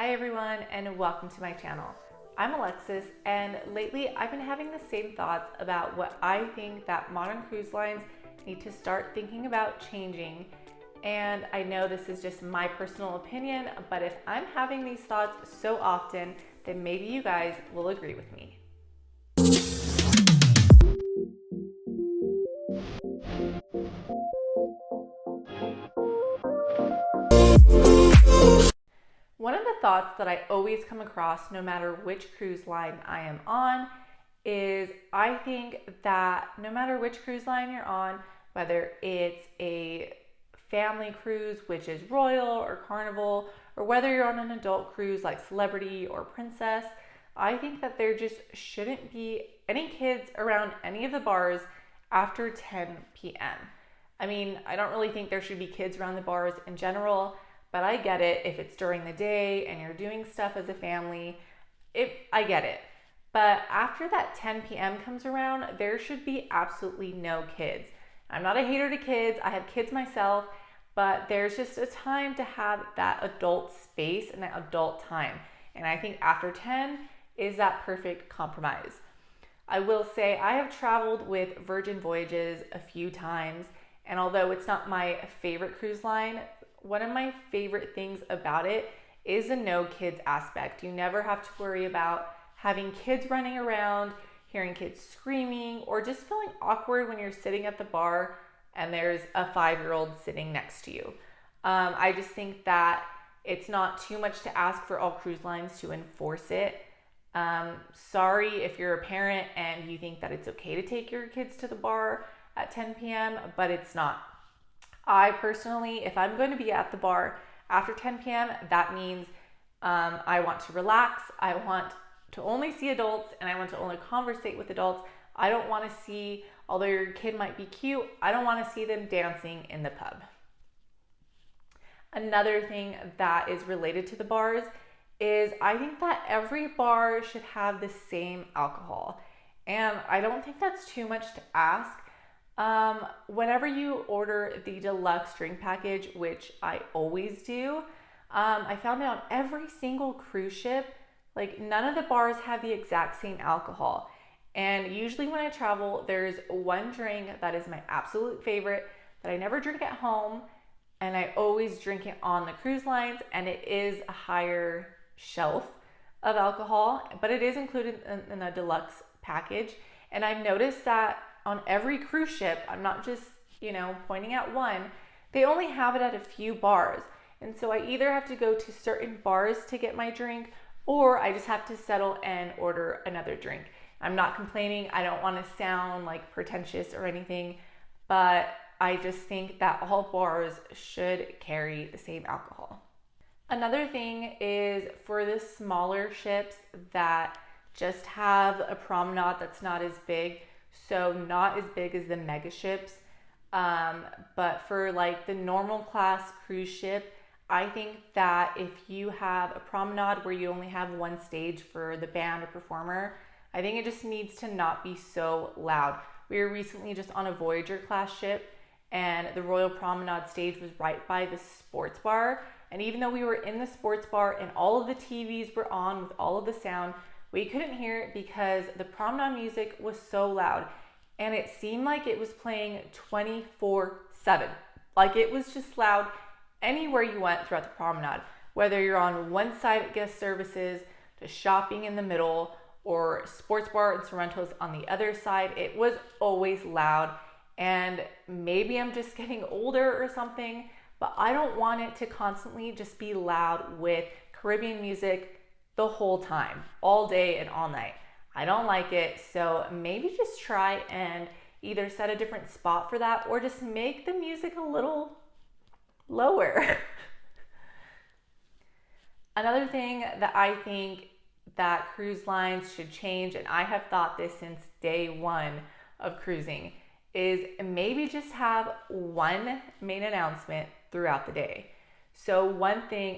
Hi everyone, and welcome to my channel. I'm Alexis, and lately I've been having the same thoughts about what I think that modern cruise lines need to start thinking about changing. And I know this is just my personal opinion, but if I'm having these thoughts so often, then maybe you guys will agree with me. One of the thoughts that I always come across, no matter which cruise line I am on, is I think that no matter which cruise line you're on, whether it's a family cruise, which is Royal or Carnival, or whether you're on an adult cruise like Celebrity or Princess, I think that there just shouldn't be any kids around any of the bars after 10 p.m. I mean, I don't really think there should be kids around the bars in general, but I get it if it's during the day and you're doing stuff as a family. I get it. But after that 10 p.m. comes around, there should be absolutely no kids. I'm not a hater to kids. I have kids myself, but there's just a time to have that adult space and that adult time. And I think after 10 is that perfect compromise. I will say I have traveled with Virgin Voyages a few times, and although it's not my favorite cruise line, one of my favorite things about it is the no kids aspect. You never have to worry about having kids running around, hearing kids screaming, or just feeling awkward when you're sitting at the bar and there's a 5-year-old sitting next to you. I just think that it's not too much to ask for all cruise lines to enforce it. Sorry if you're a parent and you think that it's okay to take your kids to the bar at 10 p.m., but it's not. I personally, if I'm going to be at the bar after 10 p.m., that means I want to relax. I want to only see adults, and I want to only conversate with adults. I don't want to see, although your kid might be cute, I don't want to see them dancing in the pub. Another thing that is related to the bars is I think that every bar should have the same alcohol. And I don't think that's too much to ask. Whenever you order the deluxe drink package, which I always do, I found out every single cruise ship, like none of the bars have the exact same alcohol. And usually when I travel, there's one drink that is my absolute favorite that I never drink at home, and I always drink it on the cruise lines, and it is a higher shelf of alcohol, but it is included in a deluxe package. And I've noticed that on every cruise ship, I'm not just, pointing at one, they only have it at a few bars. And so I either have to go to certain bars to get my drink, or I just have to settle and order another drink. I'm not complaining. I don't want to sound like pretentious or anything, but I just think that all bars should carry the same alcohol. Another thing is for the smaller ships that just have a promenade that's not as big, so not as big as the mega ships, but for like the normal class cruise ship, I think that if you have a promenade where you only have one stage for the band or performer, I think it just needs to not be so loud. We were recently just on a Voyager class ship, and the Royal Promenade stage was right by the sports bar. And even though we were in the sports bar and all of the TVs were on with all of the sound, we couldn't hear it because the promenade music was so loud, and it seemed like it was playing 24/7. Like it was just loud anywhere you went throughout the promenade, whether you're on one side of guest services to shopping in the middle or sports bar and Sorrento's on the other side. It was always loud, and maybe I'm just getting older or something, but I don't want it to constantly just be loud with Caribbean music the whole time, all day and all night. I don't like it, so maybe just try and either set a different spot for that or just make the music a little lower. Another thing that I think that cruise lines should change, and I have thought this since day one of cruising, is maybe just have one main announcement throughout the day. So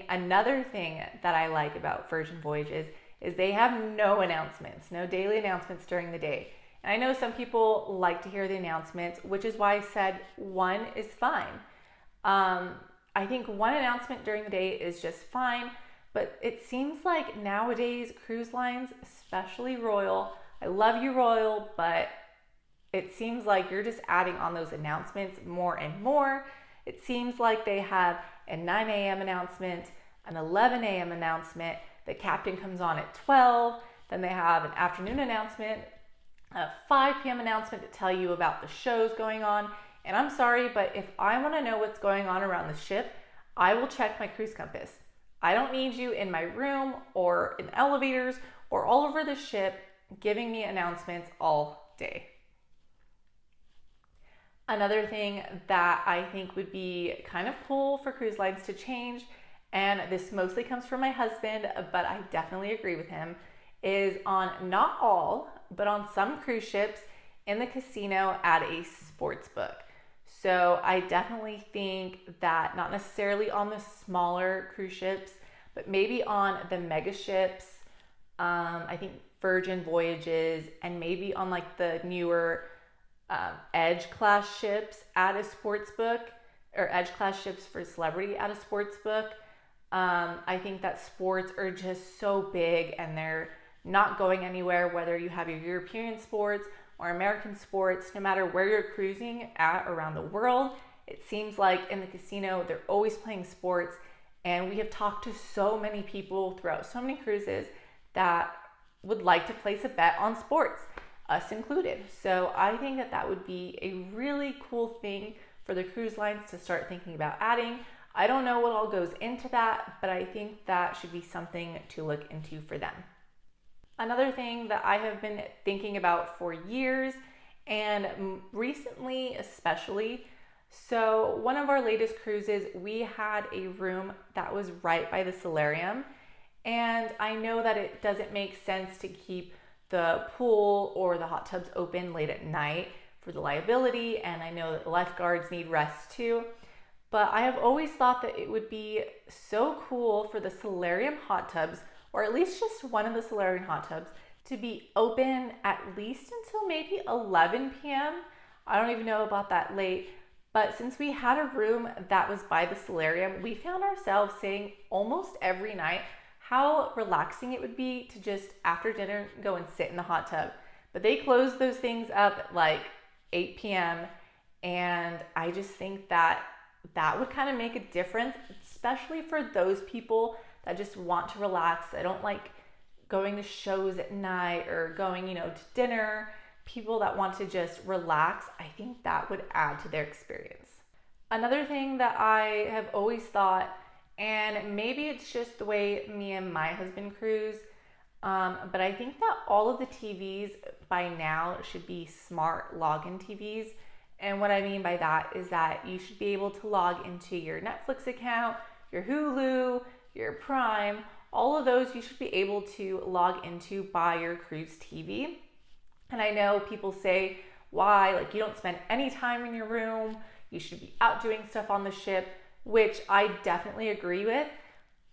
another thing that I like about Virgin Voyages is they have no announcements, no daily announcements during the day. And I know some people like to hear the announcements, which is why I said one is fine. I think one announcement during the day is just fine, But it seems like nowadays cruise lines, especially Royal, I love you Royal, but it seems like you're just adding on those announcements more and more. It seems like they have a 9 a.m. announcement, an 11 a.m. announcement, the captain comes on at 12, then they have an afternoon announcement, a 5 p.m. announcement to tell you about the shows going on. And I'm sorry, but if I want to know what's going on around the ship, I will check my cruise compass. I don't need you in my room or in elevators or all over the ship giving me announcements all day. Another thing that I think would be kind of cool for cruise lines to change, and this mostly comes from my husband, but I definitely agree with him, is on not all, but on some cruise ships in the casino add a sports book. So I definitely think that not necessarily on the smaller cruise ships, but maybe on the mega ships, I think Virgin Voyages, and maybe on like the newer Edge class ships add a sports book, or Edge class ships for Celebrity add a sports book. I think that sports are just so big and they're not going anywhere, whether you have your European sports or American sports, no matter where you're cruising at around the world. It seems like in the casino, they're always playing sports. And we have talked to so many people throughout so many cruises that would like to place a bet on sports, us included. So I think that that would be a really cool thing for the cruise lines to start thinking about adding. I don't know what all goes into that, but I think that should be something to look into for them. Another thing that I have been thinking about for years, and recently especially, so one of our latest cruises, we had a room that was right by the solarium, and I know that it doesn't make sense to keep the pool or the hot tubs open late at night for the liability, and I know that the lifeguards need rest too, but I have always thought that it would be so cool for the solarium hot tubs, or at least just one of the solarium hot tubs, to be open at least until maybe 11 p.m. I don't even know about that late, but since we had a room that was by the solarium, we found ourselves saying almost every night how relaxing it would be to just after dinner go and sit in the hot tub. But they closed those things up at like 8 p.m. and I just think that that would kind of make a difference, especially for those people that just want to relax. I don't like going to shows at night or going, to dinner. People that want to just relax, I think that would add to their experience. Another thing that I have always thought, and maybe it's just the way me and my husband cruise, but I think that all of the TVs by now should be smart login TVs. And what I mean by that is that you should be able to log into your Netflix account, your Hulu, your Prime, all of those you should be able to log into by your cruise TV. And I know people say, why? Like, you don't spend any time in your room. You should be out doing stuff on the ship, which I definitely agree with.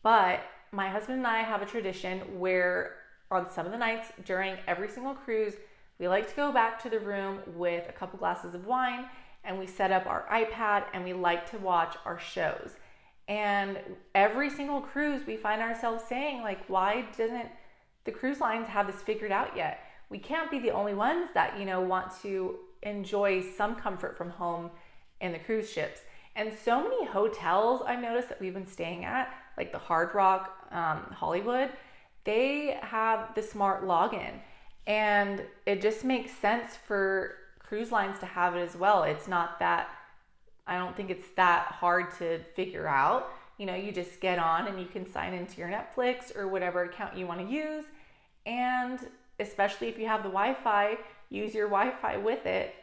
But my husband and I have a tradition where on some of the nights during every single cruise, we like to go back to the room with a couple glasses of wine and we set up our iPad and we like to watch our shows. And every single cruise we find ourselves saying, like, why doesn't the cruise lines have this figured out yet? We can't be the only ones that, want to enjoy some comfort from home in the cruise ships. And so many hotels I've noticed that we've been staying at, like the Hard Rock Hollywood, they have the smart login. And it just makes sense for cruise lines to have it as well. It's not that, I don't think it's that hard to figure out. You just get on and you can sign into your Netflix or whatever account you want to use. And especially if you have the Wi-Fi, use your Wi-Fi with it.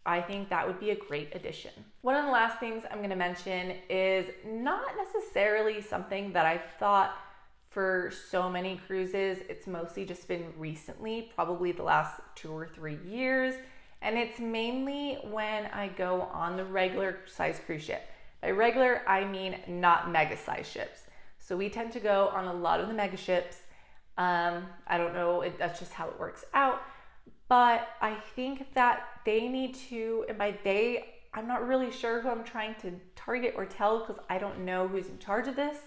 I think that would be a great addition. One of the last things I'm going to mention is not necessarily something that I've thought for so many cruises. It's mostly just been recently, probably the last 2 or 3 years. And it's mainly when I go on the regular size cruise ship. By regular, I mean not mega size ships. So we tend to go on a lot of the mega ships. I don't know, that's just how it works out. But I think that they need to, and by they, I'm not really sure who I'm trying to target or tell because I don't know who's in charge of this.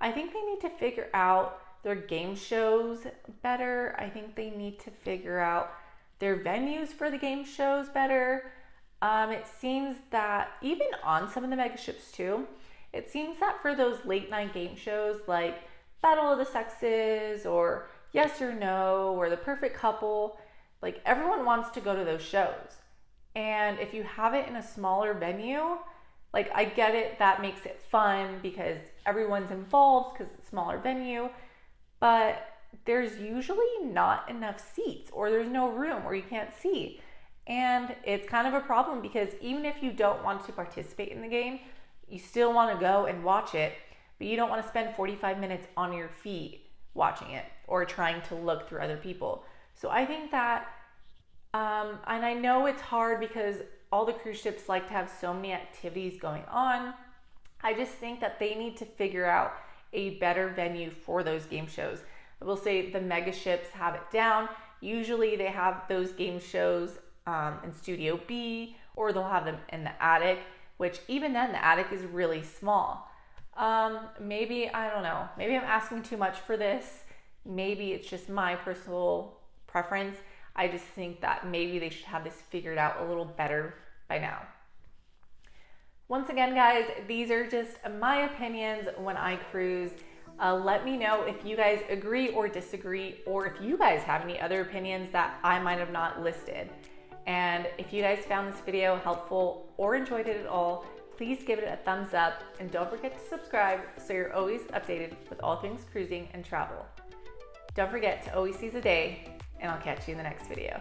I think they need to figure out their game shows better. I think they need to figure out their venues for the game shows better. It seems that even on some of the mega ships too, it seems that for those late night game shows like Battle of the Sexes or Yes or No or The Perfect Couple, like everyone wants to go to those shows. And if you have it in a smaller venue, like I get it, that makes it fun because everyone's involved because it's a smaller venue, but there's usually not enough seats or there's no room or you can't see. And it's kind of a problem because even if you don't want to participate in the game, you still want to go and watch it, but you don't want to spend 45 minutes on your feet watching it or trying to look through other people. So I think that, and I know it's hard because all the cruise ships like to have so many activities going on. I just think that they need to figure out a better venue for those game shows. I will say the mega ships have it down. Usually they have those game shows in Studio B, or they'll have them in the attic, which even then the attic is really small. Maybe, I don't know, maybe I'm asking too much for this. Maybe it's just my personal preference. I just think that maybe they should have this figured out a little better by now. Once again, guys, these are just my opinions when I cruise. Let me know if you guys agree or disagree, or if you guys have any other opinions that I might have not listed. And if you guys found this video helpful or enjoyed it at all, please give it a thumbs up and don't forget to subscribe so you're always updated with all things cruising and travel. Don't forget to always seize the day, and I'll catch you in the next video.